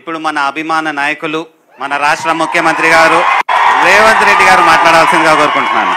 ఇప్పుడు మన అభిమాన నాయకులు మన రాష్ట్ర ముఖ్యమంత్రి గారు రేవంత్ రెడ్డి గారు మాట్లాడాల్సిందిగా కోరుకుంటున్నాను.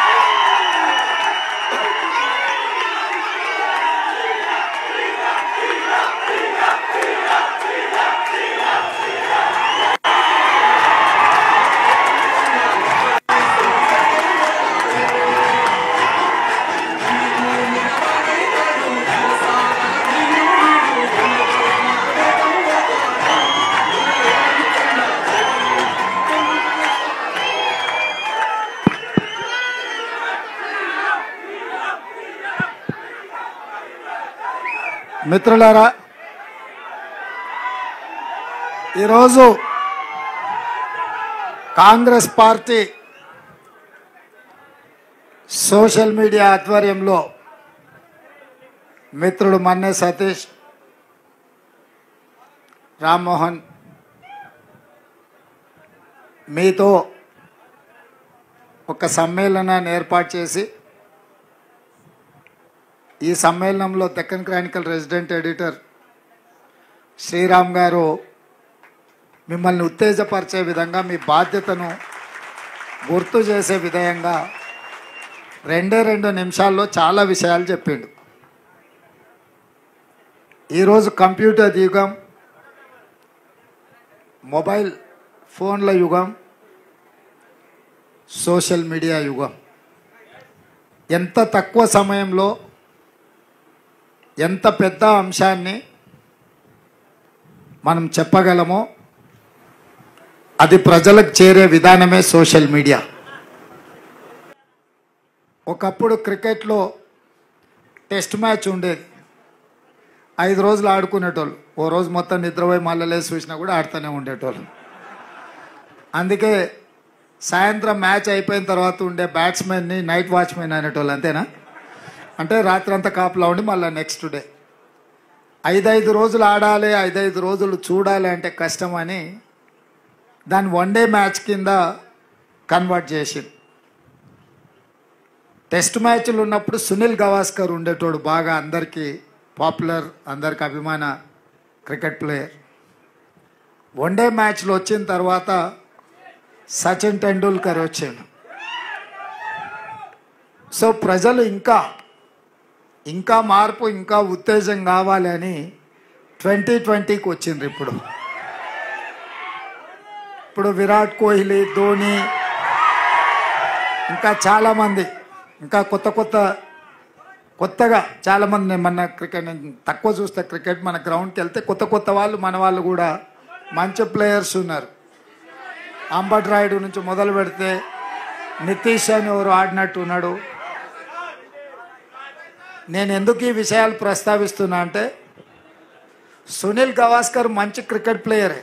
మిత్రులారా, ఈరోజు కాంగ్రెస్ పార్టీ సోషల్ మీడియా ఆధ్వర్యంలో మిత్రుడు మన్నే సతీష్, రామ్మోహన్ మీతో ఒక సమ్మేళనాన్ని ఏర్పాటు చేసి ఈ సమ్మేళనంలో దక్కన్ క్రానికల్ రెసిడెంట్ ఎడిటర్ శ్రీరామ్ గారు మిమ్మల్ని ఉత్తేజపరిచే విధంగా మీ బాధ్యతను గుర్తు చేసే విధంగా 2 నిమిషాల్లో చాలా విషయాలు చెప్పిండు. ఈరోజు కంప్యూటర్ యుగం, మొబైల్ ఫోన్ల యుగం, సోషల్ మీడియా యుగం. ఎంత తక్కువ సమయంలో ఎంత పెద్ద అంశాన్ని మనం చెప్పగలమో అది ప్రజలకు చేరే విధానమే సోషల్ మీడియా. ఒకప్పుడు క్రికెట్లో టెస్ట్ మ్యాచ్ ఉండేది, 5 రోజులు ఆడుకునేటోళ్ళు. ఓ రోజు మొత్తం నిద్రపోయి మళ్ళీ లేసి చూసినా కూడా ఆడుతూనే ఉండేటోళ్ళు. అందుకే సాయంత్రం మ్యాచ్ అయిపోయిన తర్వాత ఉండే బ్యాట్స్మెన్ని నైట్ వాచ్మెన్ అనేటోళ్ళు. అంతేనా? అంటే రాత్రంతా కాపులా ఉండి మళ్ళీ నెక్స్ట్ డే 5 రోజులు ఆడాలి, 5 రోజులు చూడాలి అంటే కష్టమని దాన్ని 1 డే మ్యాచ్ కింద కన్వర్ట్ చేసింది. టెస్ట్ మ్యాచ్లు ఉన్నప్పుడు సునీల్ గవాస్కర్ ఉండేటోడు, బాగా అందరికీ పాపులర్, అందరికి అభిమాన క్రికెట్ ప్లేయర్. 1 డే మ్యాచ్లు వచ్చిన తర్వాత సచిన్ టెండూల్కర్ వచ్చాడు. సో ప్రజలు ఇంకా మార్పు, ఇంకా ఉత్తేజం కావాలి అని 2020కి వచ్చిండ్రు. ఇప్పుడు విరాట్ కోహ్లీ, ధోని, ఇంకా చాలామంది, ఇంకా కొత్తగా చాలామంది. నేను మన క్రికెట్ తక్కువ చూస్తే క్రికెట్, మన గ్రౌండ్కి వెళ్తే కొత్త వాళ్ళు, మన వాళ్ళు కూడా మంచి ప్లేయర్స్ ఉన్నారు. అంబట్ రాయుడు నుంచి మొదలు పెడితే నితీష్ అని ఎవరు ఆడినట్టు ఉన్నాడు. నేను ఎందుకు ఈ విషయాలు ప్రస్తావిస్తున్నా అంటే సునీల్ గవాస్కర్ మంచి క్రికెట్ ప్లేయరే,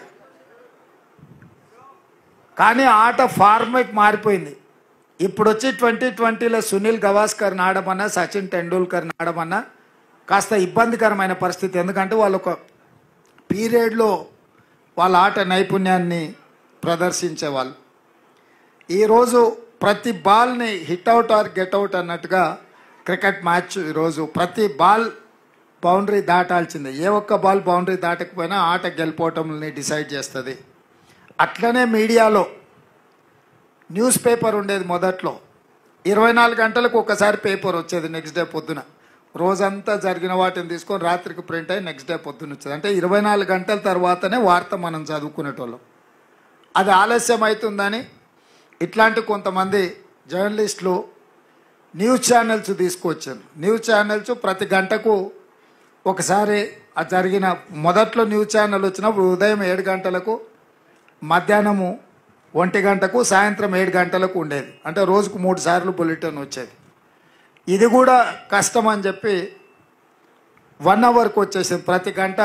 కానీ ఆట ఫార్మేట్ మారిపోయింది. ఇప్పుడు వచ్చి 2020లో సునీల్ గవాస్కర్ని ఆడమన్నా, సచిన్ టెండూల్కర్ని ఆడమన్నా కాస్త ఇబ్బందికరమైన పరిస్థితి. ఎందుకంటే వాళ్ళు ఒక పీరియడ్లో వాళ్ళ ఆట నైపుణ్యాన్ని ప్రదర్శించేవాళ్ళు. ఈరోజు ప్రతి బాల్ని hit out or get out అన్నట్టుగా క్రికెట్ మ్యాచ్. ఈరోజు ప్రతి బాల్ బౌండరీ దాటాల్సిందే. ఏ ఒక్క బాల్ బౌండరీ దాటకపోయినా ఆట గెలిపోవటంని డిసైడ్ చేస్తుంది. అట్లనే మీడియాలో న్యూస్ పేపర్ ఉండేది. మొదట్లో 24 గంటలకు ఒకసారి పేపర్ వచ్చేది. నెక్స్ట్ డే పొద్దున రోజంతా జరిగిన వాటిని తీసుకొని రాత్రికి ప్రింట్ అయ్యి నెక్స్ట్ డే పొద్దున వచ్చేది. అంటే 24 గంటల తర్వాతనే వార్త మనం చదువుకునేటోళ్ళం. అది ఆలస్యం అవుతుందని ఇట్లాంటి కొంతమంది జర్నలిస్టులు న్యూస్ ఛానల్స్ తీసుకొచ్చారు. న్యూస్ ఛానల్స్ ప్రతి గంటకు ఒకసారి అది జరిగిన, మొదట్లో న్యూస్ ఛానల్ వచ్చినప్పుడు ఉదయం 7 గంటలకు, మధ్యాహ్నము 1 గంటకు, సాయంత్రం 7 గంటలకు ఉండేది. అంటే రోజుకు 3 సార్లు బులెటిన్ వచ్చేది. ఇది కూడా కష్టం అని చెప్పి 1 అవర్కి వచ్చేసింది. ప్రతి గంట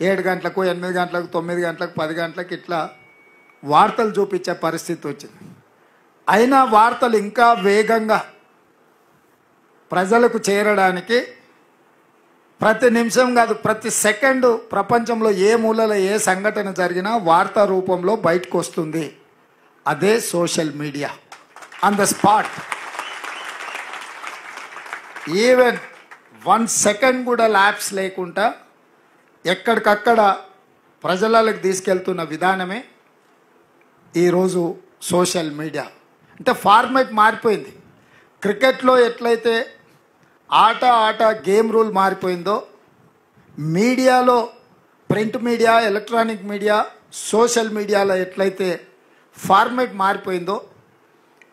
7 గంటలకు, 8 గంటలకు, 9 గంటలకు, 10 గంటలకు ఇట్లా వార్తలు చూపించే పరిస్థితి వచ్చింది. అయినా వార్తలు ఇంకా వేగంగా ప్రజలకు చేరడానికి ప్రతి నిమిషం కాదు, ప్రతి సెకండు ప్రపంచంలో ఏ మూలలో ఏ సంఘటన జరిగినా వార్తా రూపంలో బయటకు వస్తుంది. అదే social media. On the spot, even 1 second కూడా ల్యాప్స్ లేకుండా ఎక్కడికక్కడ ప్రజలకు తీసుకెళ్తున్న విధానమే ఈరోజు సోషల్ మీడియా. అంటే ఫార్మాట్ మారిపోయింది. క్రికెట్లో ఎట్లయితే ఆట గేమ్ రూల్ మారిపోయిందో, మీడియాలో print media, electronic media, social మీడియాలో ఎట్లయితే ఫార్మాట్ మారిపోయిందో,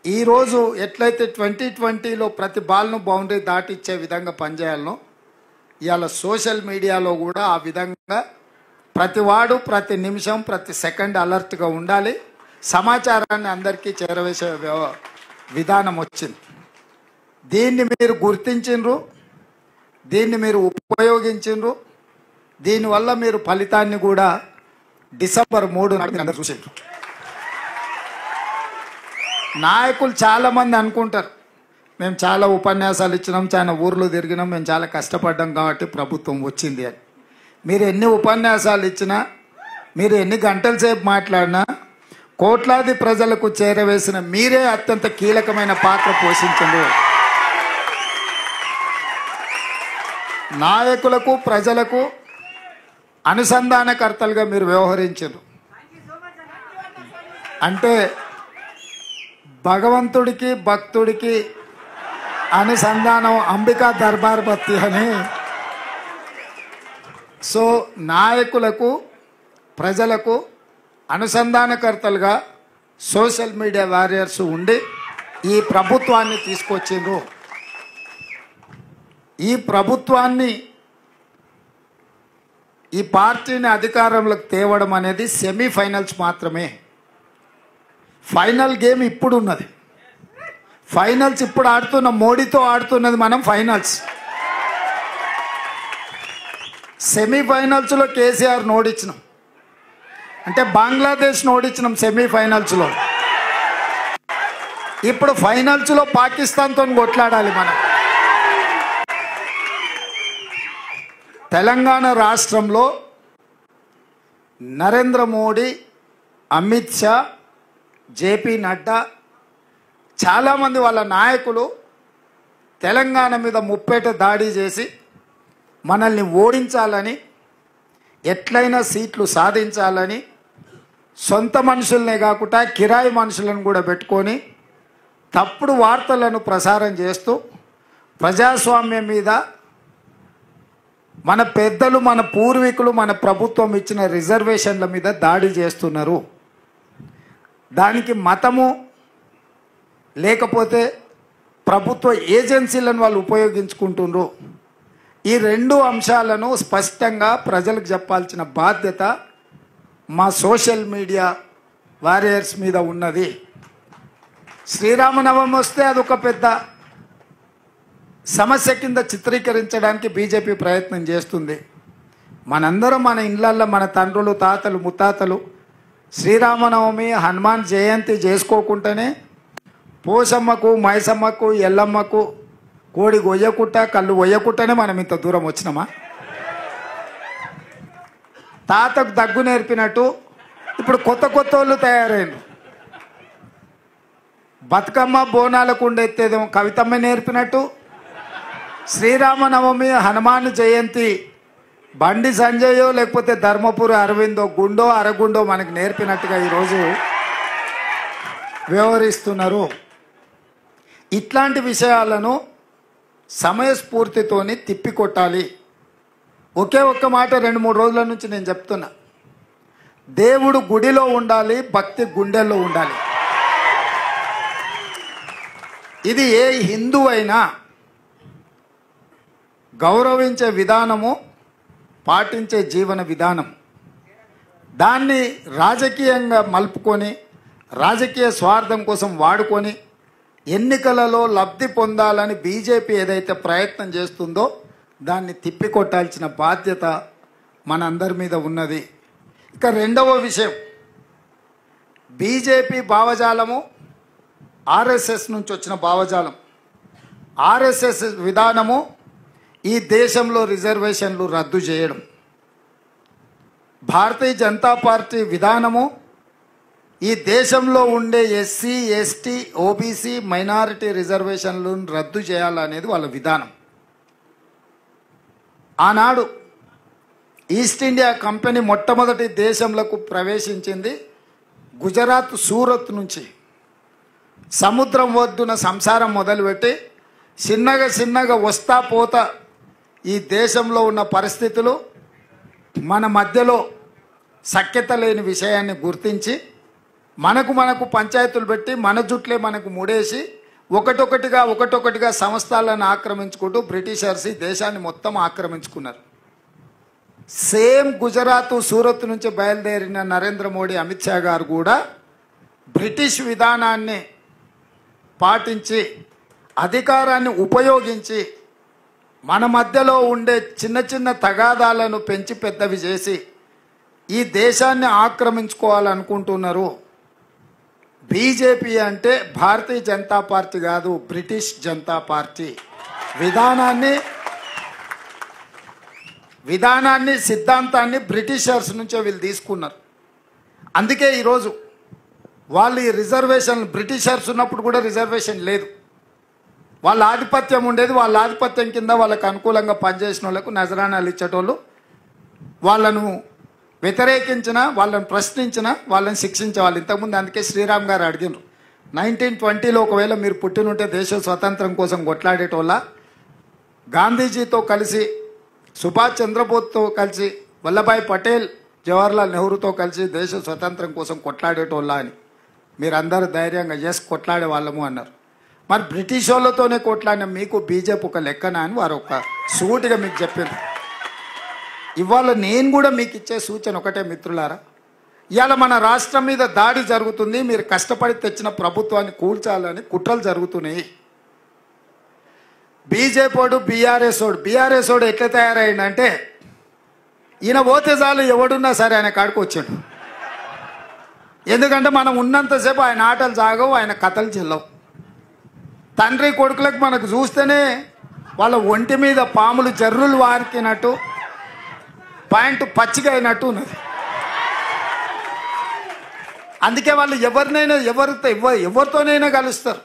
ఈరోజు ఎట్లయితే 2020లో ప్రతి బాల్ను బౌండరీ దాటిచ్చే విధంగా పనిచేయాలనో, ఇవాళ సోషల్ మీడియాలో కూడా ఆ విధంగా ప్రతి వాడు ప్రతి నిమిషం ప్రతి సెకండ్ అలర్ట్గా ఉండాలి. సమాచారాన్ని అందరికీ చేరవేసే విధానం వచ్చింది. దీన్ని మీరు గుర్తించిండ్రు, దీన్ని మీరు ఉపయోగించిండ్రు. దీనివల్ల మీరు ఫలితాన్ని కూడా డిసెంబర్ 3 నాడు అందరూ చూసిండ్రు. నాయకులు చాలామంది అనుకుంటారు, మేము చాలా ఉపన్యాసాలు ఇచ్చినాం, చాలా ఊర్లు తిరిగినాం, మేము చాలా కష్టపడ్డాం కాబట్టి ప్రభుత్వం వచ్చింది అని. మీరు ఎన్ని ఉపన్యాసాలు ఇచ్చినా, మీరు ఎన్ని గంటల సేపు మాట్లాడినా, కోట్లాది ప్రజలకు చేరవేసిన మీరే అత్యంత కీలకమైన పాత్ర పోషించండి. నాయకులకు ప్రజలకు అనుసంధానకర్తలుగా మీరు వ్యవహరించారు. అంటే భగవంతుడికి భక్తుడికి అనుసంధానం అంబికా దర్బార్ బత్తి అని. సో నాయకులకు ప్రజలకు అనుసంధానకర్తలుగా సోషల్ మీడియా వారియర్స్ ఉండి ఈ ప్రభుత్వాన్ని తీసుకొచ్చిండ్రు. ఈ ప్రభుత్వాన్ని, ఈ పార్టీని అధికారంలోకి తేవడం అనేది సెమీఫైనల్స్ మాత్రమే. ఫైనల్ గేమ్ ఇప్పుడు ఉన్నది. ఫైనల్స్ ఇప్పుడు ఆడుతున్న మోడీతో ఆడుతున్నది మనం ఫైనల్స్. సెమీఫైనల్స్లో కేసీఆర్ ఓడించినాం, అంటే బంగ్లాదేశ్ ఓడించినాం సెమీఫైనల్స్లో. ఇప్పుడు ఫైనల్స్లో పాకిస్తాన్తో కొట్లాడాలి మనం. తెలంగాణ రాష్ట్రంలో నరేంద్ర మోడీ, అమిత్ షా, జేపీ నడ్డా, చాలామంది వాళ్ళ నాయకులు తెలంగాణ మీద ముప్పేట దాడి చేసి మనల్ని ఓడించాలని, ఎట్లయినా సీట్లు సాధించాలని, సొంత మనుషులనే కాకుండా కిరాయి మనుషులను కూడా పెట్టుకొని తప్పుడు వార్తలను ప్రసారం చేస్తూ ప్రజాస్వామ్యం మీద, మన పెద్దలు, మన పూర్వీకులు, మన ప్రభుత్వం ఇచ్చిన రిజర్వేషన్ల మీద దాడి చేస్తున్నారు. దానికి మతము లేకపోతే ప్రభుత్వ ఏజెన్సీలను వాళ్ళు ఉపయోగించుకుంటున్నారు. ఈ రెండు అంశాలను స్పష్టంగా ప్రజలకు చెప్పాల్సిన బాధ్యత మా సోషల్ మీడియా వారియర్స్ మీద ఉన్నది. శ్రీరామనవమి వస్తే అదొక పెద్ద సమస్య కింద చిత్రీకరించడానికి బీజేపీ ప్రయత్నం చేస్తుంది. మనందరం మన ఇళ్లల్లో మన తండ్రులు, తాతలు, ముత్తాతలు శ్రీరామనవమి, హనుమాన్ జయంతి చేసుకోకుండానే పోసమ్మకు, మైసమ్మకు, ఎల్లమ్మకు కోడి గొయ్యకుట్ట, కళ్ళు ఒయ్యకుట్టనే మనం ఇంత దూరం వచ్చినామా? తాతకు దగ్గు నేర్పినట్టు ఇప్పుడు కొత్త కొత్త వాళ్ళు తయారైంది. బతుకమ్మ బోనాలకు ఉండెత్తేదేమో కవితమ్మ నేర్పినట్టు, శ్రీరామనవమి, హనుమాన్ జయంతి బండి సంజయో లేకపోతే ధర్మపురి అరవిందో, గుండో అరగుండో మనకు నేర్పినట్టుగా ఈరోజు వ్యవహరిస్తున్నారు. ఇట్లాంటి విషయాలను సమయస్ఫూర్తితోని తిప్పికొట్టాలి. ఒకే ఒక్క మాట 2-3 రోజుల నుంచి నేను చెప్తున్నా, దేవుడు గుడిలో ఉండాలి, భక్తి గుండెల్లో ఉండాలి. ఇది ఏ హిందూ అయినా గౌరవించే విధానము, పాటించే జీవన విధానం. దాన్ని రాజకీయంగా మలుపుకొని, రాజకీయ స్వార్థం కోసం వాడుకొని ఎన్నికలలో లబ్ధి పొందాలని బీజేపీ ఏదైతే ప్రయత్నం చేస్తుందో దాన్ని తిప్పికొట్టాల్సిన బాధ్యత మనందరి మీద ఉన్నది. ఇక రెండవ విషయం, బీజేపీ భావజాలము ఆర్ఎస్ఎస్ నుంచి వచ్చిన భావజాలం. ఆర్ఎస్ఎస్ విధానము ఈ దేశంలో రిజర్వేషన్లు రద్దు చేయడం. భారతీయ జనతా పార్టీ విధానము ఈ దేశంలో ఉండే ఎస్సీ, ఎస్టీ, ఓబీసీ, మైనారిటీ రిజర్వేషన్లను రద్దు చేయాలనేది వాళ్ళ విధానం. ఆనాడు ఈస్ట్ ఇండియా కంపెనీ మొట్టమొదటి దేశంలోకి ప్రవేశించింది గుజరాత్ సూరత్ నుంచి. సముద్రం ఒడ్డున సంసారం మొదలుపెట్టి చిన్నగా వస్తా పోతా ఈ దేశంలో ఉన్న పరిస్థితులు మన మధ్యలో సఖ్యత లేని విషయాన్ని గుర్తించి మనకు పంచాయతీలు పెట్టి మన జుట్లే మనకు ముడేసి ఒకటొకటిగా సంస్థలను ఆక్రమించుకుంటూ బ్రిటిషర్స్ ఈ దేశాన్ని మొత్తం ఆక్రమించుకున్నారు. సేమ్ గుజరాత్ సూరత్ నుంచి బయలుదేరిన నరేంద్ర మోడీ, అమిత్ షా గారు కూడా బ్రిటిష్ విధానాన్ని పాటించి అధికారాన్ని ఉపయోగించి మన మధ్యలో ఉండే చిన్న తగాదాలను పెంచి పెద్దవి చేసి ఈ దేశాన్ని ఆక్రమించుకోవాలనుకుంటున్నారు. బీజేపీ అంటే భారతీయ జనతా పార్టీ కాదు, బ్రిటిష్ జనతా పార్టీ. విధానాన్ని సిద్ధాంతాన్ని బ్రిటిషర్స్ నుంచే వీళ్ళు తీసుకున్నారు. అందుకే ఈరోజు వాళ్ళు ఈ రిజర్వేషన్, బ్రిటిషర్స్ ఉన్నప్పుడు కూడా రిజర్వేషన్ లేదు. వాళ్ళ ఆధిపత్యం ఉండేది. వాళ్ళ ఆధిపత్యం కింద వాళ్ళకు అనుకూలంగా పనిచేసిన వాళ్ళకు నజరానాలు ఇచ్చేటోళ్ళు. వాళ్ళను వ్యతిరేకించిన, వాళ్ళని ప్రశ్నించిన, వాళ్ళని శిక్షించేవాళ్ళు. ఇంతకుముందు అందుకే శ్రీరామ్ గారు అడిగినారు, 1920లో ఒకవేళ మీరు పుట్టినుంటే దేశ స్వతంత్రం కోసం కొట్లాడేటోళ్ళ, గాంధీజీతో కలిసి, సుభాష్ చంద్రబోస్తో కలిసి, వల్లభాయ్ పటేల్, జవహర్లాల్ నెహ్రూతో కలిసి దేశ స్వతంత్రం కోసం కొట్లాడేటోళ్ళ అని. మీరందరూ ధైర్యంగా ఎస్ కొట్లాడే వాళ్ళము అన్నారు. మరి బ్రిటిష్ వాళ్ళతోనే కొట్లాడిన మీకు బీజేపీ ఒక లెక్కనా అని వారు ఒక సూటిగా మీకు చెప్పింది. ఇవాళ నేను కూడా మీకు ఇచ్చే సూచన ఒకటే మిత్రులారా, ఇవాళ మన రాష్ట్రం మీద దాడి జరుగుతుంది. మీరు కష్టపడి తెచ్చిన ప్రభుత్వాన్ని కూల్చాలని కుట్రలు జరుగుతున్నాయి. బీజేపీడు బీఆర్ఎస్ వాడు ఎట్లా తయారైందంటే, ఈయన పోతే చాలు ఎవడున్నా సరే ఆయన కాడికి వచ్చాడు. ఎందుకంటే మనం ఉన్నంతసేపు ఆయన ఆటలు సాగవు, ఆయన కథలు చెల్లవు. తండ్రి కొడుకులకు మనకు చూస్తేనే వాళ్ళ ఒంటి మీద పాములు జర్రులు వారికినట్టు, పాయింట్ పచ్చిగా అయినట్టు ఉన్నది. అందుకే వాళ్ళు ఎవరితోనైనా కలుస్తారు.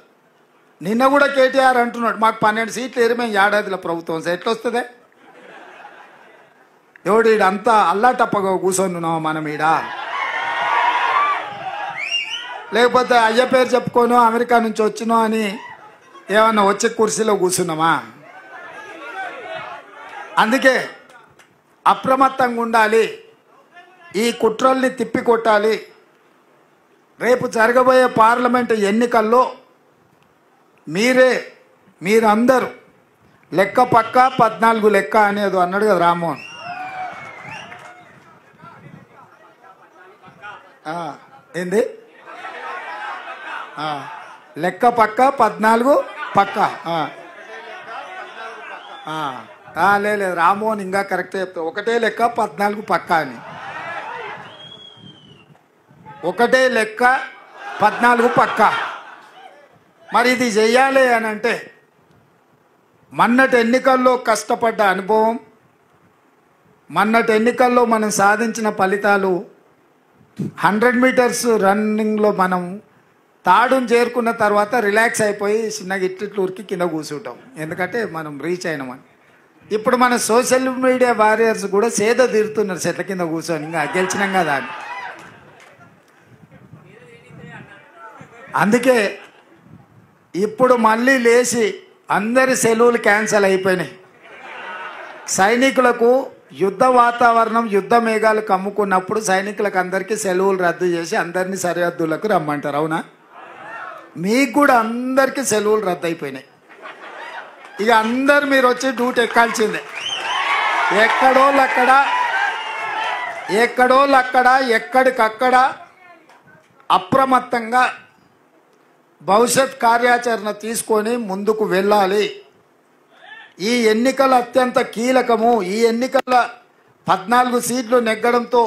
నిన్న కూడా కేటీఆర్ అంటున్నాడు, మాకు 12 సీట్లు ఎరిమేం ఏడాదిలో ప్రభుత్వం ఎట్లా వస్తుందే, ఎవడు ఈడంతా అల్లాటప్పగా కూర్చొని మనం ఈడ, లేకపోతే అయ్య పేరు చెప్పుకోను అమెరికా నుంచి వచ్చినో అని ఏమన్నా వచ్చే కుర్చీలో కూర్చున్నామా? అందుకే అప్రమత్తంగా ఉండాలి, ఈ కుట్రల్ని తిప్పికొట్టాలి. రేపు జరగబోయే పార్లమెంటు ఎన్నికల్లో మీరందరూ లెక్క పక్క 14 లెక్క అనేది అన్నాడు కదా రామ్మోహన్. ఏంది లెక్క పక్క 14 పక్క. లేదు రామ్మోహన్ ఇంకా కరెక్ట్ చెప్తా, ఒకటే లెక్క 14 పక్క అని. ఒకటే లెక్క 14 పక్క. మరి ఇది చెయ్యాలి అని అంటే మొన్నటి ఎన్నికల్లో కష్టపడ్డ అనుభవం, మొన్నటి ఎన్నికల్లో మనం సాధించిన ఫలితాలు, 100 మీటర్స్ రన్నింగ్లో మనం తాడును చేరుకున్న తర్వాత రిలాక్స్ అయిపోయి చిన్నగా ఇట్లు ఉరికి కింద కూర్చుంటాం, ఎందుకంటే మనం రీచ్ అయినామని. ఇప్పుడు మన సోషల్ మీడియా వారియర్స్ కూడా సేద తీరుతున్నారు చెట్ల కింద కూర్చొని, ఇంకా గెలిచినాం కదా అని. అందుకే ఇప్పుడు మళ్ళీ లేచి అందరి సెలవులు క్యాన్సల్ అయిపోయినాయి. సైనికులకు యుద్ధ వాతావరణం, యుద్ధ మేఘాలు కమ్ముకున్నప్పుడు సైనికులకు అందరికీ సెలవులు రద్దు చేసి అందరినీ సరిహద్దులకు రమ్మంటారు, అవునా? మీకు కూడా అందరికీ సెలవులు రద్దు అయిపోయినాయి. ఇక అందరు మీరు వచ్చి డ్యూటీ ఎక్కాల్సిందే. ఎక్కడోళ్ళక్కడ ఎక్కడికక్కడ అప్రమత్తంగా భవిష్యత్ కార్యాచరణ తీసుకొని ముందుకు వెళ్ళాలి. ఈ ఎన్నికలు అత్యంత కీలకము. ఈ ఎన్నికల 14 సీట్లు నెగ్గడంతో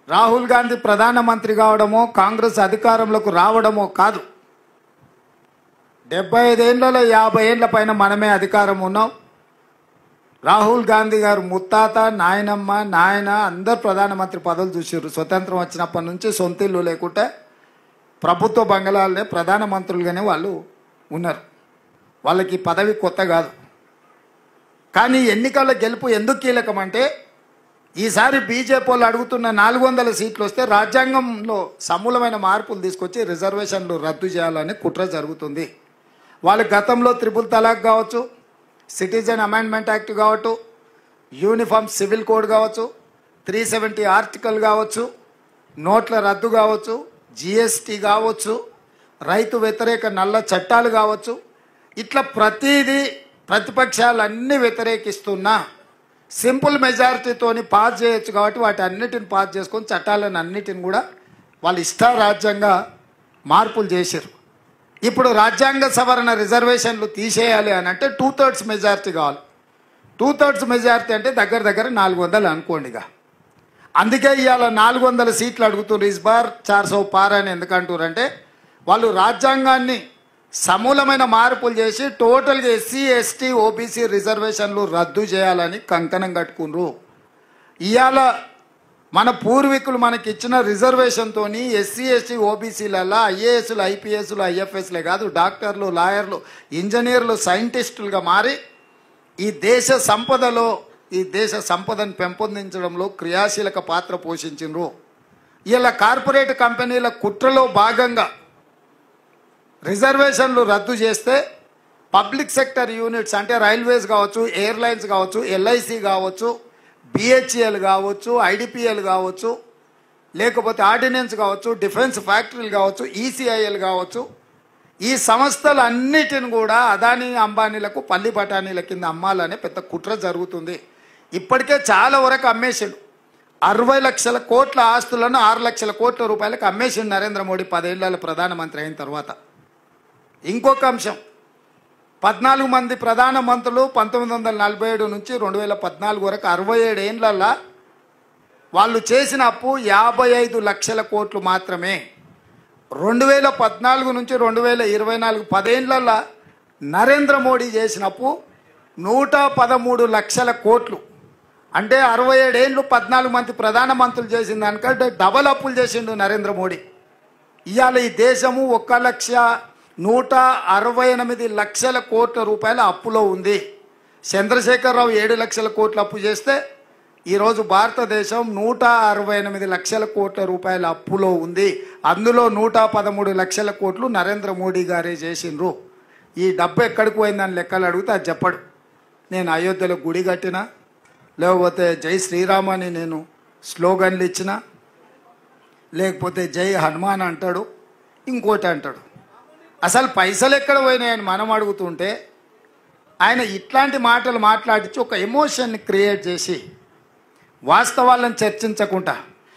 రాహుల్ గాంధీ ప్రధానమంత్రి కావడమో, కాంగ్రెస్ అధికారంలోకి రావడమో కాదు. 75 ఏళ్లలో 50 ఏళ్ల పైన మనమే అధికారం ఉన్నాం. రాహుల్ గాంధీ గారు ముత్తాత, నాయనమ్మ, నాయన అందరు ప్రధానమంత్రి పదవులు చూసారు. స్వతంత్రం వచ్చినప్పటి నుంచి సొంత ఇల్లు లేకుంటే ప్రభుత్వ బంగళాలనే ప్రధానమంత్రులుగానే వాళ్ళు ఉన్నారు. వాళ్ళకి పదవి కొత్త కాదు. కానీ ఎన్నికల గెలుపు ఎందుకు కీలకం అంటే ఈసారి బీజేపీ వాళ్ళు అడుగుతున్న 400 సీట్లు వస్తే రాజ్యాంగంలో సమూలమైన మార్పులు తీసుకొచ్చి రిజర్వేషన్లు రద్దు చేయాలని కుట్ర జరుగుతుంది. వాళ్ళు గతంలో త్రిపుల్ తలాక్ కావచ్చు, సిటిజన్ అమెండ్మెంట్ యాక్ట్ కావచ్చు, యూనిఫామ్ సివిల్ కోడ్ కావచ్చు, 370 ఆర్టికల్ కావచ్చు, నోట్ల రద్దు కావచ్చు, జిఎస్టీ కావచ్చు, రైతు వ్యతిరేక నల్ల చట్టాలు కావచ్చు, ఇట్లా ప్రతిదీ ప్రతిపక్షాలన్నీ వ్యతిరేకిస్తున్నా సింపుల్ మెజారిటీతోని పాస్ చేయొచ్చు కాబట్టి వాటి అన్నిటిని పాస్ చేసుకొని చట్టాలను అన్నిటిని కూడా వాళ్ళు ఇష్టారాజ్యంగా మార్పులు చేశారు. ఇప్పుడు రాజ్యాంగ సవరణ రిజర్వేషన్లు తీసేయాలి అని అంటే 2/3 మెజారిటీ కావాలి. 2/3 మెజారిటీ అంటే దగ్గర దగ్గర 400 అనుకోండిగా. అందుకే ఇవాళ 400 సీట్లు అడుగుతున్నారు. ఇస్ బార్ 400 పార్ అని ఎందుకంటారంటే వాళ్ళు రాజ్యాంగాన్ని సమూలమైన మార్పులు చేసి టోటల్గా ఎస్సీ ఎస్టీ ఓబీసీ రిజర్వేషన్లు రద్దు చేయాలని కంకణం కట్టుకున్నారు. ఇవాళ మన పూర్వీకులు మనకి ఇచ్చిన రిజర్వేషన్తో ఎస్సీ ఎస్టీ ఓబీసీలలో ఐఏఎస్లు ఐపీఎస్లు ఐఎఫ్ఎస్లే కాదు డాక్టర్లు లాయర్లు ఇంజనీర్లు సైంటిస్టులుగా మారి ఈ దేశ సంపదను పెంపొందించడంలో క్రియాశీలక పాత్ర పోషించారు. ఇలా కార్పొరేట్ కంపెనీల కుట్రలో భాగంగా రిజర్వేషన్లు రద్దు చేస్తే పబ్లిక్ సెక్టర్ యూనిట్స్ అంటే రైల్వేస్ కావచ్చు, ఎయిర్లైన్స్ కావచ్చు, ఎల్ఐసి కావచ్చు, బిహెచ్ఎల్ కావచ్చు, ఐడిపిఎల్ కావచ్చు, లేకపోతే ఆర్డినెన్స్ కావచ్చు, డిఫెన్స్ ఫ్యాక్టరీలు కావచ్చు, ఈసీఐఎల్ కావచ్చు, ఈ సంస్థలన్నిటిని కూడా అదానీ అంబానీలకు పల్లి బఠానీల కింద అమ్మాలనే పెద్ద కుట్ర జరుగుతుంది. ఇప్పటికే చాలా వరకు అమ్మేసిండు. 60 లక్షల కోట్ల ఆస్తులను 6 లక్షల కోట్ల రూపాయలకు అమ్మేసిండు నరేంద్ర మోడీ 10 ఏళ్ల ప్రధానమంత్రి అయిన తర్వాత. ఇంకొక అంశం, 14 మంది ప్రధానమంత్రులు 1947 నుంచి 2014 వరకు 67 ఏళ్లలో వాళ్ళు చేసిన అప్పు 55 లక్షల కోట్లు మాత్రమే. 2014 నుంచి 2024 10 ఏళ్లలో నరేంద్ర మోడీ చేసిన అప్పు 113 లక్షల కోట్లు. అంటే 67 ఏళ్ళు 14 మంది ప్రధానమంత్రులు చేసిన దానికంటే డబల్ అప్పులు చేసిండు నరేంద్ర మోడీ. ఇవాళ ఈ దేశము 1,168 లక్షల కోట్ల రూపాయల అప్పులో ఉంది. చంద్రశేఖరరావు 7 లక్షల కోట్ల అప్పు చేస్తే ఈరోజు భారతదేశం 168 లక్షల కోట్ల రూపాయల అప్పులో ఉంది. అందులో 113 లక్షల కోట్లు నరేంద్ర మోడీ గారే చేసిండ్రు. ఈ డబ్బు ఎక్కడికి పోయిందని లెక్కలు అడిగితే అది చెప్పడు. నేను అయోధ్యలో గుడి కట్టినా, లేకపోతే జై శ్రీరామ్ అని నేను స్లోగన్లు ఇచ్చిన, లేకపోతే జై హనుమాన్ అంటాడు, ఇంకోటి అంటాడు. అసలు పైసలు ఎక్కడ పోయినాయని మనం అడుగుతుంటే ఆయన ఇట్లాంటి మాటలు మాట్లాడించి ఒక ఎమోషన్ని క్రియేట్ చేసి వాస్తవాలను చర్చించకుండా,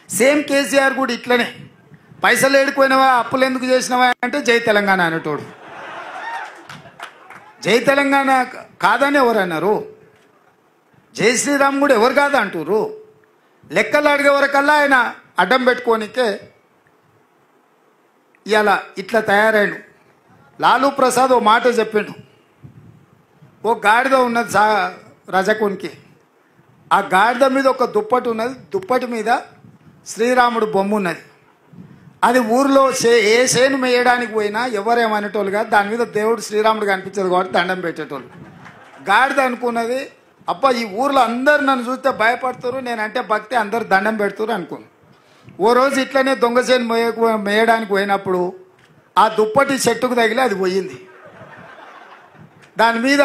సేమ్ కేసీఆర్ కూడా ఇట్లనే పైసలు ఏడిపోయినవా అప్పులు ఎందుకు చేసినవా అంటే జై తెలంగాణ అనేటోడు. జై తెలంగాణ కాదని ఎవరు అన్నారు? జై శ్రీరామ్ కూడా ఎవరు కాదు అంటారు. లెక్కలు అడిగే వరకల్లా ఆయన అడ్డం పెట్టుకోనికే ఇవాళ ఇట్లా తయారైండు. లాలూ ప్రసాద్ ఓ మాట చెప్పిండు. ఓ గాడిద ఉన్నది రజకునికి. ఆ గాడిద మీద ఒక దుప్పటి ఉన్నది, దుప్పటి మీద శ్రీరాముడు బొమ్మ ఉన్నది. అది ఊరిలో ఏ సేను మేయడానికి పోయినా ఎవరేమనేటోళ్ళు కాదు, దాని మీద దేవుడు శ్రీరాముడు కనిపించదు కాబట్టి దండం పెట్టేటోళ్ళు. గాడిద అనుకున్నది, అబ్బా ఈ ఊర్లో అందరు నన్ను చూస్తే భయపడుతున్నారు, నేనంటే భక్తి అందరు దండం పెడుతున్నారు అనుకున్నాను. ఓ రోజు ఇట్లనే దొంగసేను మేయడానికి పోయినప్పుడు ఆ దుప్పటి చెట్టుకు తగిలి అది పోయింది. దాని మీద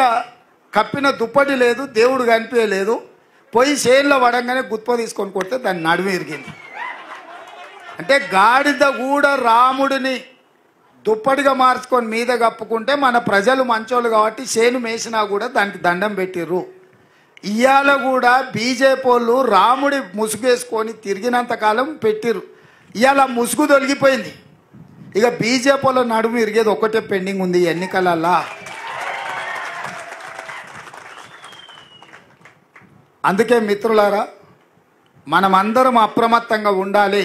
కప్పిన దుప్పటి లేదు, దేవుడు కనిపించలేదు. పోయి చేనులో పడంగానే గుత్ప తీసుకొని కొడితే దాన్ని నడుము ఇరిగింది. అంటే గాడిద కూడా రాముడిని దుప్పటిగా మార్చుకొని మీద కప్పుకుంటే మన ప్రజలు మంచోళ్ళు కాబట్టి చేను మేసినా కూడా దానికి దండం పెట్టిర్రు. ఇవాళ కూడా బీజేపీ వాళ్ళు రాముడి ముసుగేసుకొని తిరిగినంతకాలం పెట్టిర్రు. ఇవాళ ముసుగు తొలగిపోయింది. ఇక బీజేపీ వాళ్ళ నడుము ఇరిగేది ఒకటే పెండింగ్ ఉంది ఎన్నికలల్లా. అందుకే మిత్రులారా, మనమందరం అప్రమత్తంగా ఉండాలి.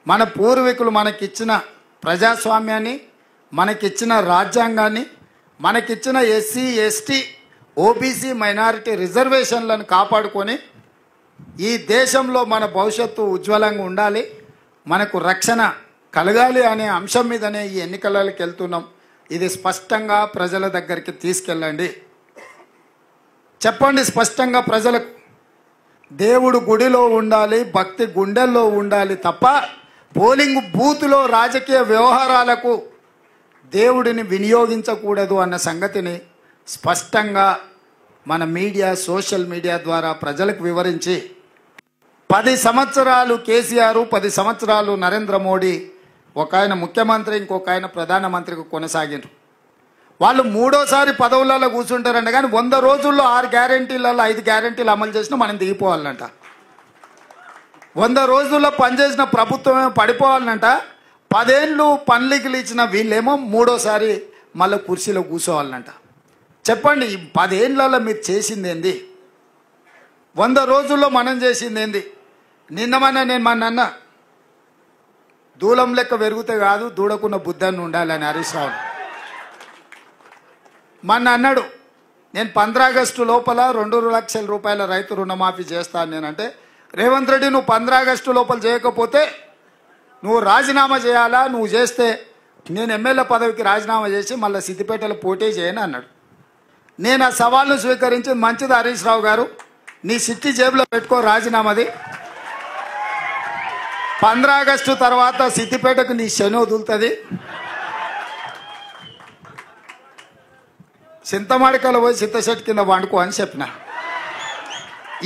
మన పూర్వీకులు మనకిచ్చిన ప్రజాస్వామ్యాన్ని, మనకిచ్చిన రాజ్యాంగాన్ని, మనకిచ్చిన ఎస్సీ ఎస్టీ ఓబీసీ మైనారిటీ రిజర్వేషన్లను కాపాడుకొని ఈ దేశంలో మన భవిష్యత్తు ఉజ్వలంగా ఉండాలి, మనకు రక్షణ కలగాలి అనే అంశం మీదనే ఈ ఎన్నికలకి వెళ్తున్నాం. ఇది స్పష్టంగా ప్రజల దగ్గరికి తీసుకెళ్ళండి. చెప్పండి స్పష్టంగా ప్రజలకు. దేవుడు గుడిలో ఉండాలి, భక్తి గుండెల్లో ఉండాలి తప్ప పోలింగ్ బూత్లో రాజకీయ వ్యవహారాలకు దేవుడిని వినియోగించకూడదు అన్న సంగతిని స్పష్టంగా మన మీడియా, సోషల్ మీడియా ద్వారా ప్రజలకు వివరించి 10 సంవత్సరాలు కేసీఆర్, 10 సంవత్సరాలు నరేంద్ర మోడీ, ఒక ఆయన ముఖ్యమంత్రి, ఇంకొక ఆయన ప్రధానమంత్రిగా కొనసాగినారు. వాళ్ళు మూడోసారి పదవులలో కూర్చుంటారంట. కానీ 100 రోజుల్లో 6 గ్యారెంటీలలో 5 గ్యారెంటీలు అమలు చేసినా మనం దిగిపోవాలంట. 100 రోజుల్లో పనిచేసిన ప్రభుత్వమే పడిపోవాలంట. 10 ఏళ్ళు పనులకి ఇచ్చిన వీళ్ళేమో మూడోసారి మళ్ళీ కుర్చీలో కూర్చోవాలంట. చెప్పండి, ఈ 10 ఏళ్ళలో మీరు చేసింది ఏంది? 100 రోజుల్లో మనం చేసింది ఏంది? నేను మొన్న దూలం లెక్క పెరిగితే కాదు, దూడకున్న బుద్ధాన్ని ఉండాలని హరీష్ రావు మొన్న అన్నాడు. నేను 15 ఆగస్టు లోపల 2 లక్షల రూపాయల రైతు రుణమాఫీ చేస్తాను నేనంటే, రేవంత్ రెడ్డి నువ్వు 15 ఆగస్టు లోపల చేయకపోతే నువ్వు రాజీనామా చేయాలా, నువ్వు చేస్తే నేను ఎమ్మెల్యే పదవికి రాజీనామా చేసి మళ్ళీ సిద్దిపేటలో పోటీ చేయను అన్నాడు. నేను ఆ సవాల్ను స్వీకరించి, మంచిది హరీష్ రావు గారు, నీ సిట్టి జేబులో పెట్టుకో రాజీనామాది, 15 ఆగస్టు తర్వాత సిద్దిపేటకు నీ శని వదులుతుంది, చింతమాడికలో పోయి చింతశెట్టు కింద వండుకో అని చెప్పిన.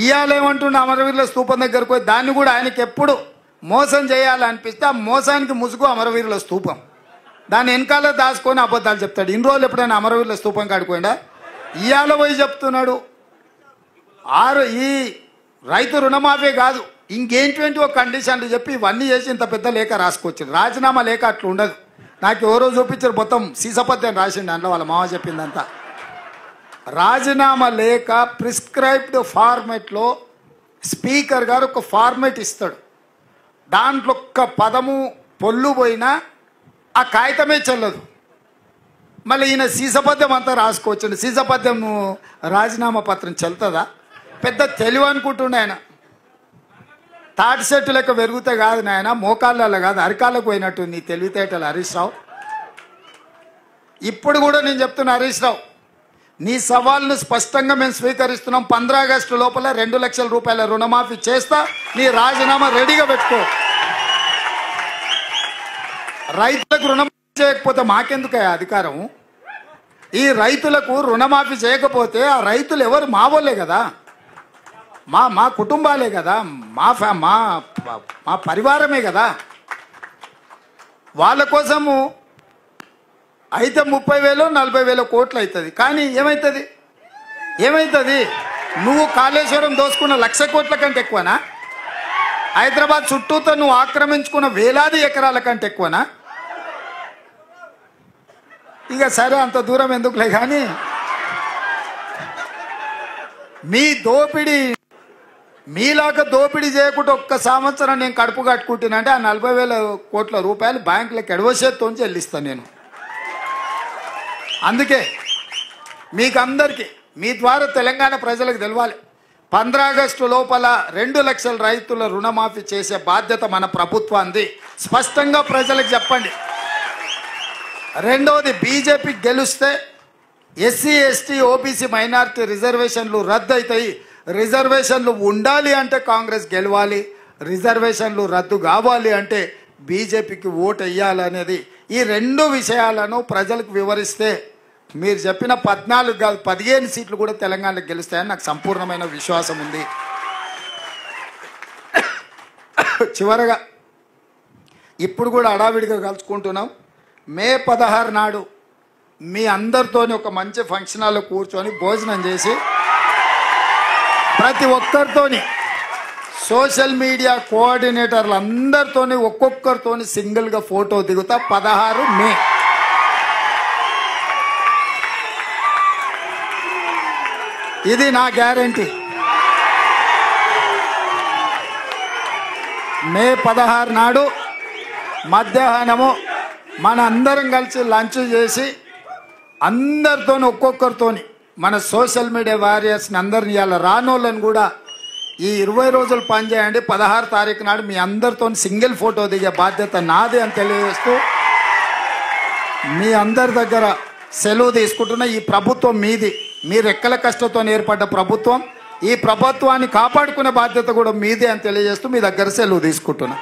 ఇవాళ ఏమంటుండే, అమరవీరుల స్తూపం దగ్గరకు పోయి దాన్ని కూడా ఆయనకి ఎప్పుడు మోసం చేయాలనిపిస్తే ఆ మోసానికి ముసుగు అమరవీరుల స్తూపం, దాన్ని వెనకాల దాచుకొని అబద్ధాలు చెప్తాడు. ఇన్ని రోజులు ఎప్పుడైనా అమరవీరుల స్తూపం కాడిపోయిందా? ఇవాళ పోయి చెప్తున్నాడు ఈ రైతు రుణమాఫీ కాదు, ఇంకేంటి ఒక కండిషన్లు చెప్పి ఇవన్నీ చేసి ఇంత పెద్ద లేఖ రాసుకొచ్చారు. రాజీనామా లేఖ అట్లా ఉండదు. నాకు ఎవరో చూపించారు, మొత్తం సీసపత్యం రాసిండు అందులో, వాళ్ళ మామ చెప్పిందంతా. రాజీనామా లేఖ ప్రిస్క్రైబ్డ్ ఫార్మెట్లో స్పీకర్ గారు ఒక ఫార్మెట్ ఇస్తాడు. దాంట్లో ఒక్క పదము పొల్లు పోయినా ఆ కాగితమే చెల్లదు. మళ్ళీ ఈయన సీసపద్యం అంతా రాసుకోవచ్చండి. సీసపద్యం రాజీనామా పత్రం చెల్తుందా? పెద్ద తెలివి అనుకుంటుండే ఆయన. తాటి చెట్టు లెక్క పెరుగుతే కాదు నాయన, మోకాళ్ళలో కాదు అరికాళ్ళకు పోయినట్టు నీ తెలివితేటలు హరీష్ రావు. ఇప్పుడు కూడా నేను చెప్తున్నా హరీష్ రావు, నీ సవాల్ను స్పష్టంగా మేము స్వీకరిస్తున్నాం. 15 ఆగస్టు లోపల 2 లక్షల రూపాయల రుణమాఫీ చేస్తా, నీ రాజీనామా రెడీగా పెట్టుకో. రైతులకు రుణమాఫీ చేయకపోతే మాకెందుకయ్యా అధికారం? ఈ రైతులకు రుణమాఫీ చేయకపోతే ఆ రైతులు ఎవరు? మా వాళ్ళే కదా, మా కుటుంబాలే కదా, మా పరివారమే కదా. వాళ్ళ కోసము అయితే 30,000 40,000 కోట్లు అవుతుంది. కానీ ఏమవుతుంది? నువ్వు కాళేశ్వరం దోసుకున్న 1,00,000 కోట్ల కంటే ఎక్కువనా? హైదరాబాద్ చుట్టూతో నువ్వు ఆక్రమించుకున్న వేలాది ఎకరాల కంటే ఎక్కువనా? ఇక సరే, అంత దూరం ఎందుకులే. కానీ మీ దోపిడీ, మీలాగా దోపిడీ చేయకుండా ఒక్క సంవత్సరం నేను కడుపు కట్టుకుంటానంటే ఆ 40,000 కోట్ల రూపాయలు బ్యాంకులకు ఎడవసేత్తో చెల్లిస్తాను నేను. అందుకే మీకు అందరికీ మీ ద్వారా తెలంగాణ ప్రజలకు తెలవాలి, 15 ఆగస్టు లోపల 2 లక్షల రైతుల రుణమాఫీ చేసే బాధ్యత మన ప్రభుత్వాన్ని స్పష్టంగా ప్రజలకు చెప్పండి. రెండవది, బీజేపీ గెలిస్తే ఎస్సీ ఎస్టీ ఓబీసీ మైనారిటీ రిజర్వేషన్లు రద్దు అవుతాయి. రిజర్వేషన్లు ఉండాలి అంటే కాంగ్రెస్ గెలవాలి, రిజర్వేషన్లు రద్దు కావాలి అంటే బీజేపీకి ఓటు వేయాలనేది. ఈ 2 విషయాలను ప్రజలకు వివరిస్తే మీరు చెప్పిన 14 కాదు 15 సీట్లు కూడా తెలంగాణలో గెలుస్తాయని నాకు సంపూర్ణమైన విశ్వాసం ఉంది. చివరగా ఇప్పుడు కూడా హడావిడిగా కలుసుకుంటున్నాం. మే 16 నాడు మీ అందరితోని ఒక మంచి ఫంక్షన్ హాల్లో కూర్చొని భోజనం చేసి ప్రతి ఒక్కరితోని సోషల్ మీడియా కోఆర్డినేటర్లు అందరితోని ఒక్కొక్కరితోని సింగిల్గా ఫోటో దిగుతా. 16 మే. ఇది నా గ్యారంటీ. మే 16 నాడు మధ్యాహ్నము మన అందరం కలిసి లంచ్ చేసి అందరితోని ఒక్కొక్కరితోని మన సోషల్ మీడియా వారియర్స్ని అందరిని, ఇవాళ రానోళ్ళని కూడా ఈ 20 రోజులు పనిచేయండి. 16 తారీఖు నాడు మీ అందరితో సింగిల్ ఫోటో దిగే బాధ్యత నాది అని తెలియజేస్తూ మీ అందరి దగ్గర సెలవు తీసుకుంటున్నా. ఈ ప్రభుత్వం మీది, మీ రెక్కల కష్టంతో ఏర్పడ్డ ప్రభుత్వం. ఈ ప్రభుత్వాన్ని కాపాడుకునే బాధ్యత కూడా మీదే అని తెలియజేస్తూ మీ దగ్గర సెలవు తీసుకుంటున్నా.